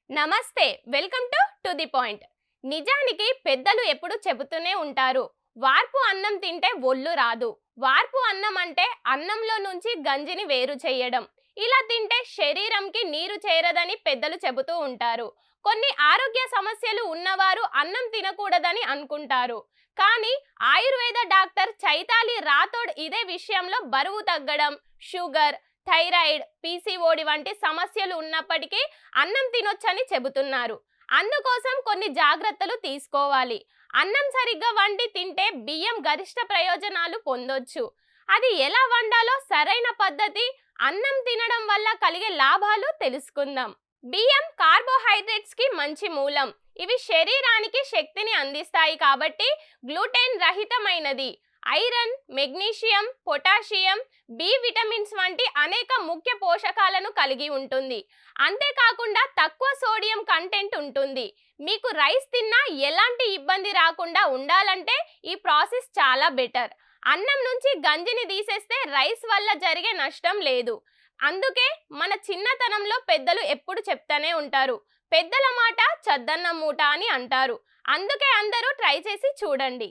నమస్తే, welcome to the point. నిజానికి పెద్దలు ఎప్పుడు చెబుతూనే ఉంటారు, వార్పు అన్నం తింటే ఒళ్ళు రాదు. వార్పు అన్నం అంటే అన్నంలో నుంచి గంజిని వేరు చేయడం. ఇలా తింటే శరీరంకి నీరు చేరదని పెద్దలు చెబుతూ ఉంటారు. కొన్ని ఆరోగ్య సమస్యలు ఉన్నవారు అన్నం తినకూడదని అనుకుంటారు. కానీ ఆయుర్వేద డాక్టర్ చైతాలి రాథోడ్ ఇదే విషయంలో బరువు తగ్గడం, షుగర్, థైరాయిడ్, పీసీఓడి వంటి సమస్యలు ఉన్నప్పటికీ అన్నం తినొచ్చని చెబుతున్నారు. అందుకోసం కొన్ని జాగ్రత్తలు తీసుకోవాలి. అన్నం సరిగ్గా వండి తింటే బియ్యం గరిష్ట ప్రయోజనాలు పొందొచ్చు. అది ఎలా వండాలో సరైన పద్ధతి, అన్నం తినడం వల్ల కలిగే లాభాలు తెలుసుకుందాం. బియ్యం కార్బోహైడ్రేట్స్ కి మంచి మూలం. ఇవి శరీరానికి శక్తిని అందిస్తాయి కాబట్టి గ్లూటెన్ రహితమైనది. Iron, magnesium, potassium, B vitamins వంటి అనేక ముఖ్య పోషకాలను కలిగి ఉంటుంది. అంతేకాకుండా తక్కువ సోడియం కంటెంట్ ఉంటుంది. మీకు రైస్ తిన్నా ఎలాంటి ఇబ్బంది రాకుండా ఉండాలంటే ఈ ప్రాసెస్ చాలా బెటర్. అన్నం నుంచి గంజిని తీసేస్తే రైస్ వల్ల జరిగే నష్టం లేదు. అందుకే మన చిన్నతనంలో పెద్దలు ఎప్పుడు చెప్తానే ఉంటారు, పెద్దల మాట చద్దన్నం మూట అని అంటారు. అందుకే అందరూ ట్రై చేసి చూడండి.